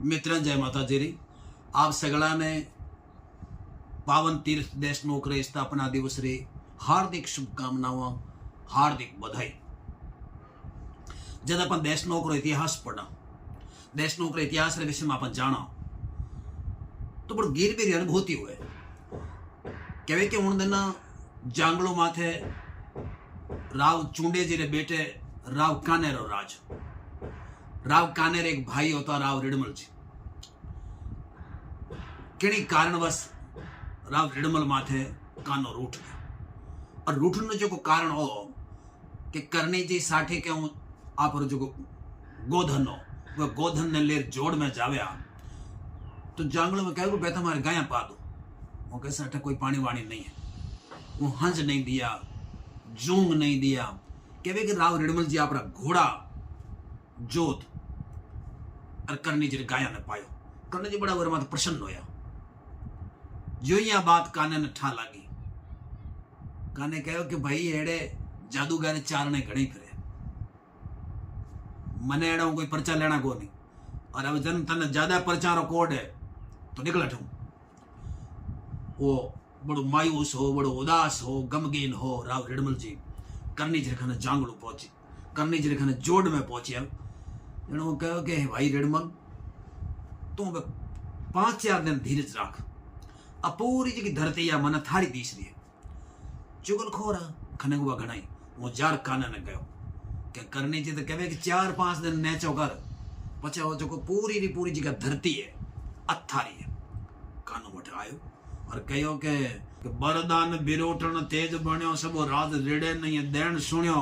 मित्र जय माता जी री। आप सगळा ने पावन तीर्थ देश नौकरी स्थापना दिवस री हार्दिक शुभकामनाओं, हार्दिक बधाई। जब अपन देश नौकरो इतिहास पढ़ा, देश नौकरो इतिहास रे विषय में अपन जाना तो बड़ गिर भी अनुभूति हुए कहे कि उन दिन जांगलो माथे राव चूंडे जी रे बेटे राव कानेरो राज। राव कानेर एक भाई होता राव रिडमल जी। किणी कारणवश राव रिडमल माथे कानो रूठ गया और रूठने जो को कारण हो कि करनी जी साठी के हूँ आप जो गोधन हो वह गोधन ने लेर जोड़ में जाव्या तो जांगलो में कहो बेटा हमारे गाया पा दो। वो कैसे अठा कोई पानी वाणी नहीं है, वो हंज नहीं दिया, जूंग नहीं दिया। कहे कि राव रिडमल जी अपना घोड़ा जोत और करनी जी गाया ने पायो। करनी जी बड़ा वरमा प्रसन्न होया। जो यह बात काने ने ठा लगी। काने कहो कि भाई एड़े जादूगर चारने घणी फिरे, मने एड़ा कोई पर्चा लेना को नहीं और अब जन तने ज्यादा पर्चा रो कोड है तो निकल अठू। वो बड़ो मायूस हो, बड़ो उदास हो, गमगीन हो राव रिडमल जी करनी जी खाने जांगड़ू पहुंची। करनी जी खाने जोड़ में पहुंचे। वो कहो कि भाई रिडमल तू 5-4 दिन धीरज राख, अब पूरी जी की धरती या मन थारी दीस रही है। चुगल खोरा खने हुआ घनाई वो जार काने ने गयो कि करनी जी तो कहे कि 4-5 दिन नेचो कर पचा हो जो पूरी जी का धरती है अथारी है। कानो मठ आयो और कहो कि बरदान बिरोटन तेज बण्यो सब राज रिड़े नहीं देन सुण्यो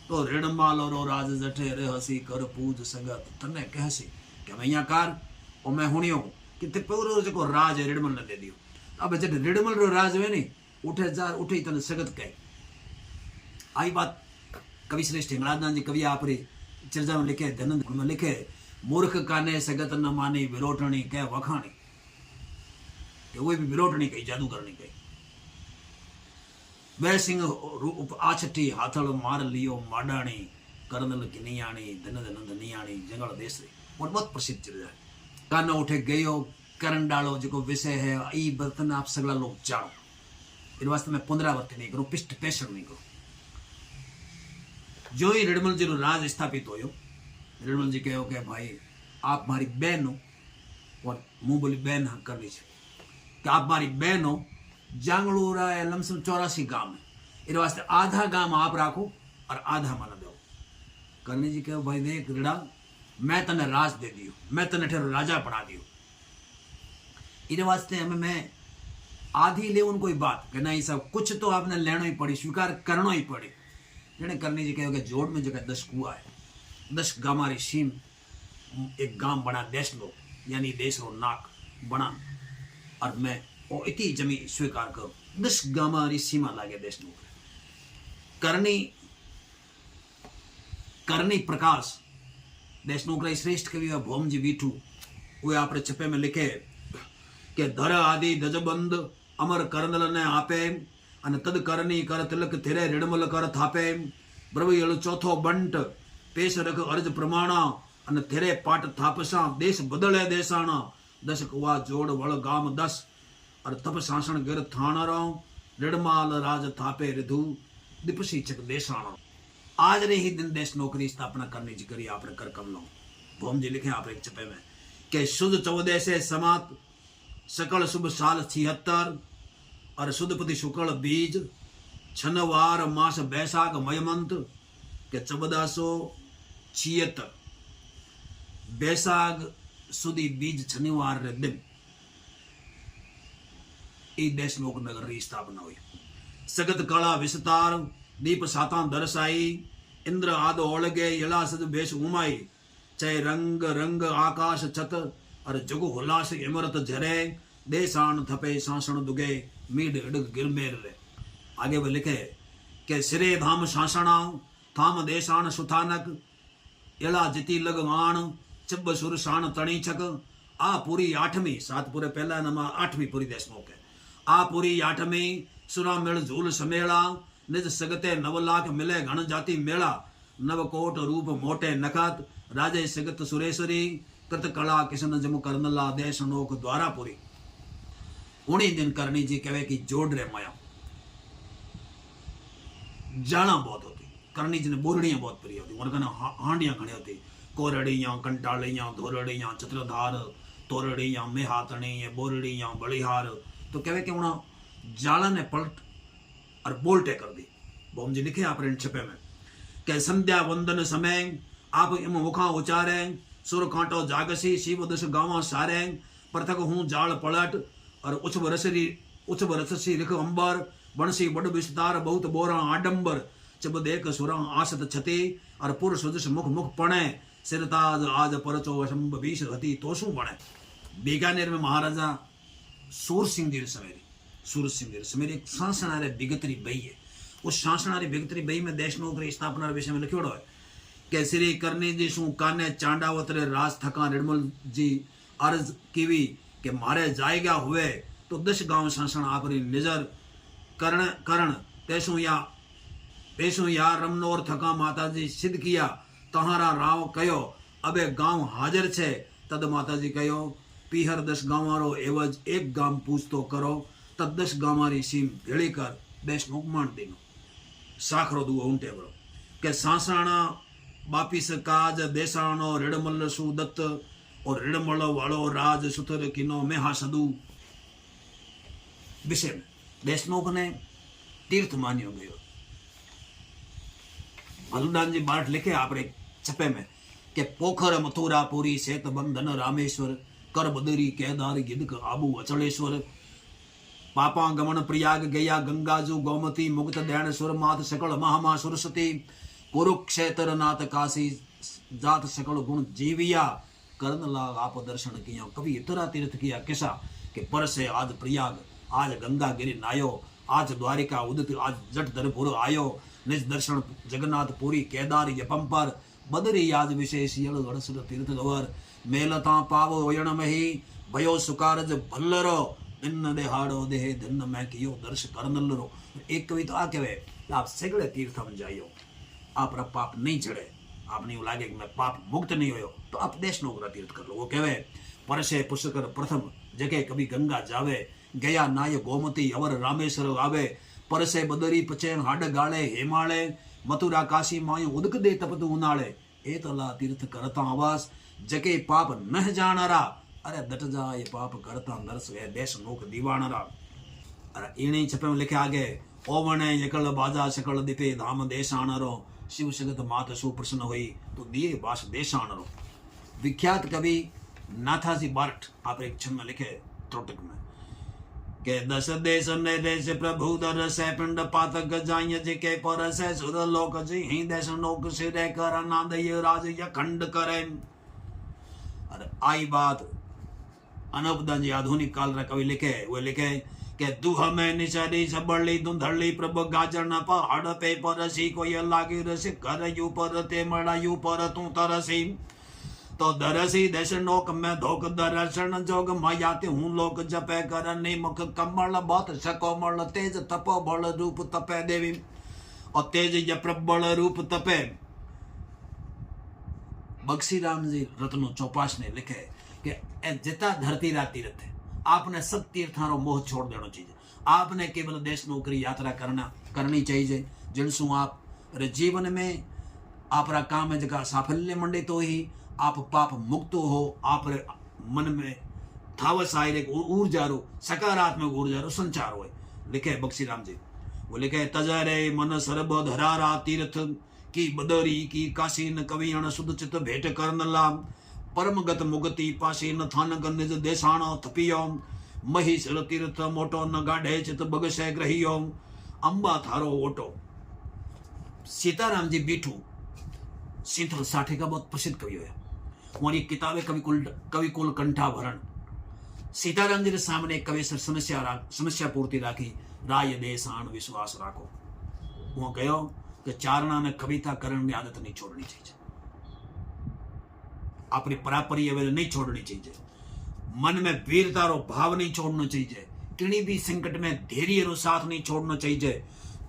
तो रिडमाल रो राज जठे रे हसी कर पूज संगत तने कहसी कि मैं यहाँ कार और मैं हुनियो कि ते पूरो जो राज रिडमल ने दे दियो। अब जब रिडमल रो राज हुए नहीं उठे जार उठे तने सगत कहे। आई बात कवि श्रेष्ठ हिंगलाजनाथ जी कवि आप रे चर्चा में लिखे, धनंद में लिखे, मूर्ख काने सगत न मानी विरोटणी कह वखाणी कि वो भी विरोटणी कही जादूगरणी कही। वह सिंह रूप आछठी हाथल मार लियो माडाणी करनल की नियाणी धनद नंद नियाणी जंगल देश रे बहुत प्रसिद्ध चीज है। काना उठे गयो करण डालो जो विषय है ई बर्तन आप सगला लोग जानो। इन वास्ते मैं पुनरावृत्ति नहीं करूं, पिष्ट पेशण नहीं करूं। जो ही रिडमल जी राज स्थापित होयो, रिडमल जी कहो कि भाई आप हमारी बहन हो और मुंह बोली बहन कर लीजिए कि आप हमारी बहन हो। जांगड़ूरा है लमसम 84 गांव है, इस वास्ते आधा गांव आप राखो और आधा मन दो। करनी जी कहो भाई देख रिड़ा मैं तने राज दे दियो, मैं तने ठेरो राजा बना दियो। इस वास्ते हमें मैं आधी ले उनको ही बात कि नहीं सब कुछ तो आपने लेना ही पड़ी, स्वीकार करना ही पड़ी। जने करनी जी कहो कि जोड़ में जगह 10 कुआ है, 10 गामारी सीम एक गांव बना देश लो यानी देश रो नाक बना और मैं वो इतनी जमी स्वीकार करो 10 गामारी सीमा लागे देश नो। करनी प्रकाश देश नौकरी श्रेष्ठ कवि भौम जी वीठू वे आपरे छपे में लिखे कि धर आदि दजबंद अमर करनल ने आपे अन तद करनी कर तिलक थिरे रिडमल कर थापे ब्रवियल चौथो बंट पेश रख अर्ज प्रमाणा अन थिरे पाट थापसा देश बदले देसाना 10 कुआ जोड़ वल गाम 10 और तप शासन गिर थाणरो रिडमाल राज थापे रिधु दिपसी चक देसाणो। आज रे ही दिन देश नौकरी स्थापना करने जी करी आपने कर कमलो। भौम जी लिखे आप एक छपे में कि शुद्ध 14 से समात सकल शुभ साल 76 और शुद्धपति शुक्ल बीज छनवार मास बैसाख मयमंत के 1476 बैसाख सुधी बीज शनिवार रे दिन ई देश लोक नगर री स्थापना हुई। सगत कला विस्तार दीप साता दरसाई इंद्र आद ओलगे यला सद बेश उमाई चाहे रंग रंग आकाश छत और जगु हुलास इमरत झरे देशान थपे शासन दुगे मीड इडग गिरमेर रे। आगे वो लिखे कि सिरे धाम शासना थाम देशान सुथानक यला जिति लग वाण चिब सुर शान तणी छक आ पूरी 8वीं 7 पूरे पहला नमा 8वीं पूरी देश नौके आ पूरी 8वीं सुरा मिल झूल समेला निज सगते 9 लाख मिले घन जाति मेला नवकोट रूप मोटे नखत राजे सगत सुरेश्वरी कृत कला किशन जम करनला देश नोक द्वारा पूरी उन्हीं दिन करनी जी कहे कि जोड़ रे माया जाना बहुत होती करनी जी ने बोरड़ियां बहुत प्रिय होती उनका ना हांडियां खड़ी होती कोरड़ियां कंटालियां धोरड़ियां चत्रधार तोरड़ियां मेहातनी बोरड़ियां बलिहार तो कहे कि उन्हें जाला ने पलट और बोल्टे कर दी बोम जी लिखे आप छपे में के संध्या वंदन समय आप इम मुखा उचारे सुर कांटो जागसी शिव दस गावा सारे परथक हूँ जाल पलट और उच्च रससी रिख अंबर बंसी बड़ विस्तार बहुत बोरा आडंबर चब देख सुरा आसत छती और पुर सुदस मुख मुख पणे सिरताज आज परचो शंभ बीस हती तो शू बने बीकानेर में महाराजा सूर सिंह जी समेरी एक सांसणारे बिगतरी बई है उस सांसणारी बिगतरी बई में देश नौकरी स्थापना विषय में लिखियोड़ो है के श्री करनी जी शू काने चांडावतरे राज थका निर्मल जी अर्ज कीवी के मारे जाएगा हुए तो 10 गांव सांसण आपरी नजर करण तेसु या रमनोर थका माता जी सिद्ध किया तहारा राव कयो अबे गांव हाजर छे तद माता जी कयो पीहर 10 गांवारो एवज एक गांव पूछतो करो तद 10 गांवारी सीम भेड़ी कर देश नो मान देनो साखरो दुओ उंटे बरो के सांसणा बापीस काज देसाणो रिडमल सुदत्त और रिडमल वालो राज सुथर किनो मेहा सदु विषय में देशनोक ने तीर्थ मान्यो गयो मधुदान जी बारठ लिखे आपरे छपे में के पोखर मथुरा पुरी सेत बंधन रामेश्वर कर बदरी केदार गिदक आबू अचलेश्वर पापा गमन प्रयाग गया गंगाजू गोमती मुक्त दैण सुर मात सकल महामा सुरसती कुरुक्षेत्र नाथ काशी जात सकल गुण जीविया कर्ण लाग आप दर्शन किया कभी इतरा तीर्थ किया किसा के पर से आज प्रयाग आज गंगा गिरी नायो आज द्वारिका उदित आज जट दरपुर आयो निज दर्शन जगन्नाथ पुरी केदार यपंपर बदरी आज विशेष यल गणसुर तीर्थ गवर मेलता पाव ओयण मही भयो सुकारज भल्लरो दिन देहाड़ो देह दिन मैं कियो दर्श करनलरो एक कवि तो आ कहे आप सगळे तीर्थ में जाइयो आपरा पाप नहीं चढ़े आपने यूं लागे कि मैं पाप मुक्त नहीं हो तो आप देश नोकरा तीर्थ कर लो वो कहे परसे पुष्कर प्रथम जगह कभी गंगा जावे गया नाय गोमती अवर रामेश्वर आवे परसे बदरी पचैन हाड गाले हेमाले मथुरा काशी मायू उदक दे तपत उनाले ए तला तीर्थ करता आवास जके पाप न जानारा अरे दट जाए पाप करता नरस वे देश नोक दीवानरा अरे इणे छपे में लिखे आगे ओवणे यकल बाजा सकल दिपे धाम देशानरो शिव जगत मात सुप्रसन्न हुई तो दिए बास देशानरो विख्यात कवि नाथाजी बारठ आप एक छंद में लिखे त्रोटक में के 10 देश ने देश प्रभु दर से पिंड पातक जाय जे के पर से सुर लोक जी ही देश नोक सिरे कर नाद ये राज ये खंड करे अरे आई बात अनबदा जी आधुनिक काल रा कवि लिखे वो लिखे के दुह में निचरी सबली धुंधली प्रभ गाजन पहाड़ पे परसी कोई लागी रस कर यू पर ते मड़ा यू पर तू तरसी तो दरसी देश नोक में धोक दर्शन जोग मायाते हूँ लोक जपे कर मुख कमल बहुत सकोमल तेज तपो बल रूप तपे देवी और तेज य प्रबल रूप तपे बक्सी राम जी रत्नो चौपाश ने लिखे कि जिता धरती रा तीर्थ है आपने सब तीर्थारो मोह छोड़ देना चाहिए आपने केवल देश नौकरी यात्रा करनी चाहिए जिनसु आप जीवन में आपरा काम है जगह साफल्य मंडे तो ही आप पाप मुक्त हो आप मन में थावस आए ऊर्जा रो सकारात्मक ऊर्जा रो संचार हो लिखे बक्सी राम जी वो लिखे तजरे मन सरब धरारा तीर्थ की बदरी की काशी न कवियण सुध चित भेट करन लाम परमगत मुगति पासी न थानक निज देशाणो थपियो मही सिर तीर्थ मोटो न गाढ़े चित बगसे ग्रहियो अंबा थारो ओटो सीताराम जी बीठू सिंथल साठे का बहुत प्रसिद्ध कवि है हमारी किताबें कवि कुल कंठाभरण सीताराम जी के सामने एक कवि सर समस्या पूर्ति राखी राय देशान विश्वास राखो वो कहो कि चारणा ने कविता करने की आदत नहीं छोड़नी चाहिए अपनी परापरी अवेल नहीं छोड़नी चाहिए मन में वीरता रो भाव नहीं छोड़ना चाहिए किसी भी संकट में धैर्य रो साथ नहीं छोड़ना चाहिए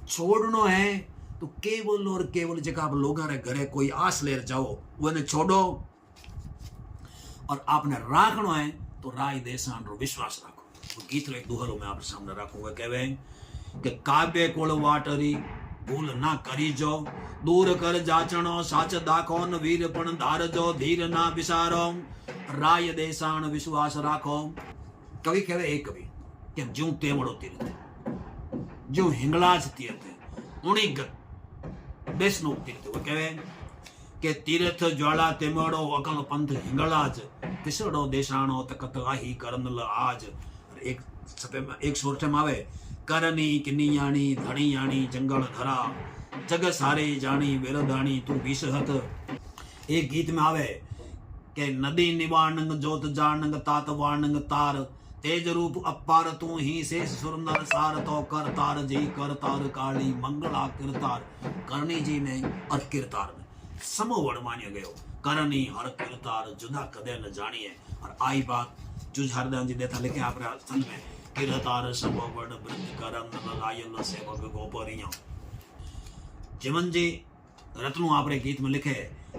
छोड़ना है तो केवल और केवल जगह आप लोगों रे घरे कोई आस ले जाओ वो छोड़ो और आपने राखणो है तो राय देशान रो विश्वास राखो। तो गीत रो एक दोहरो मैं आप सामने राखूंगा। कहवे कि काव्य कुल वाटरी भूल ना करी जो, दूर कर जाचणो साच दाखो न वीर पण धार जो, धीर ना विसारो राय देशान विश्वास राखो। कवि कहवे एक कवि कि ज्यों तेवड़ो तीर्थ, ज्यों हिंगलाज तीर्थ उणी देश नो तीर्थ। वो कहवे के तीर्थ ज्वाला तेमड़ो अकल पंथ हिंगलाज, तिसड़ो देशाणो तकत आही करनल आज। एक सोरठे में आवे करनी किनियाणी धणियाणी जंगल धरा, जग सारे जानी वेरदाणी तू विषहत। एक गीत में आवे के नदी निवाणंग जोत जानंग तात वाणंग तार, तेज रूप अपार तू ही शेष सुरनर सार, तो कर तार जी कर तार काली मंगला किरतार। करनी जी ने और किरतार ने समोवड़ मान्य गयो, करनी हर किरतार जुदा कदे न जानिए। और आई बात जुझारदान जी देता लिखे आप सन में, किरतार समोवड़ वृद्ध करन लायल सेवक गोपरिया। जीवन जी रत्नों आपरे गीत में लिखे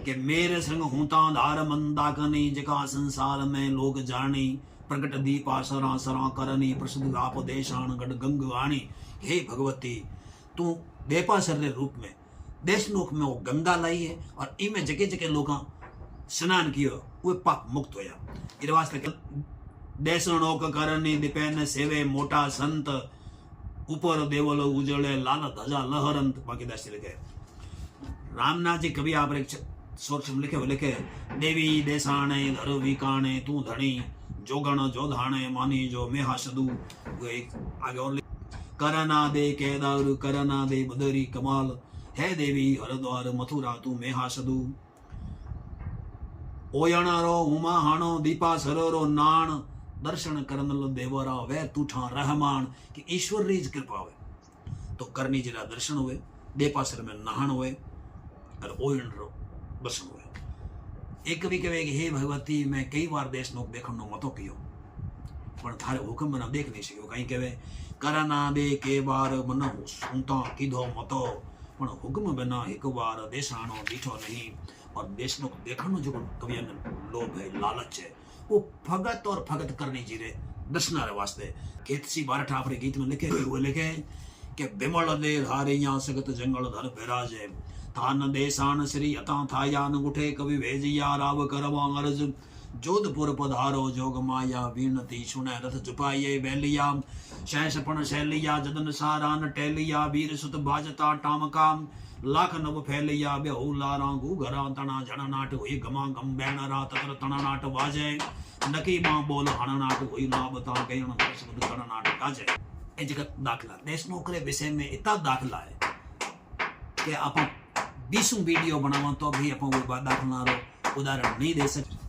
कि मेरे संग हूता धार मंदाकनी, जका संसार में लोग जानी, प्रकट दीपा सरा सरा करनी, प्रसिद्ध आप देशान गढ़ गंग आणी। हे भगवती तू बेपासर रे रूप में देशनोक में वो गंगा लाई है, और इमें जगह जगह लोग स्नान कियो वो पाप मुक्त होया। इस वास्ते देशनोक करनी दिपेन सेवे मोटा संत, ऊपर देवल उजळे लाल ध्वजा लहरंत। बाकी दस लिखे रामनाथ जी कवि आप सोच लिखे वो लिखे, देवी देसाणे धर विकाणे तू धनी, जोगण जोधाणे मानी जो मेहा सदू। आगे और करना दे केदार करना दे बदरी कमाल, हे देवी हरद्वार मथुरा तू मेहा सदू। ओयणारो उमा हाणो दीपा सरोरो नाण, दर्शन करनल देवरा वे तूठा रहमान। कि ईश्वर री कृपा हुए तो करनी जी दर्शन हुए, देपासर में नहाण हुए और ओयण रो दर्शन हुए। एक कवि कहे कि हे भगवती मैं कई बार देश नोक देखण मतो कियो, पण थारे हुक्म मना देख नहीं सको। कहीं कहे करना दे के बार मन सुनता कीधो मतो, पण हुक्म बिना एक बार देशाणो दीठो नहीं। और देश नोक देखण जो कवि लोभ है लालच है, वो भगत और भगत करनी जी रे दर्शना रे वास्ते। केतसी बारठ आपरे गीत में लिखे वो लिखे कि बिमल दे धारिया सगत जंगल धर बिराजे, थान देशान श्री अता थायान उठे कवि भेजिया राव करवा अर्ज। जोधपुर पधारो जोग माया वीणती सुने रथ जुपाइये बैलिया, शैशपण शैलिया जदन सारान टैलिया, वीर सुत बाजता टामकाम लाख नव फैलिया। बेहू लारा घूघरा तना जण नाट हुई गमा गम बैणरा तकर तना नाट वाजे, नकी मां बोल हण नाट हुई लाभता गयण दर्शक गण नाट गाजे। ए जगत दाखला देश नौकरे विषय में इतना दाखला है कि आप 20 वीडियो बनावा तो भी आप वो दाखला रो उदाहरण नहीं दे सकते।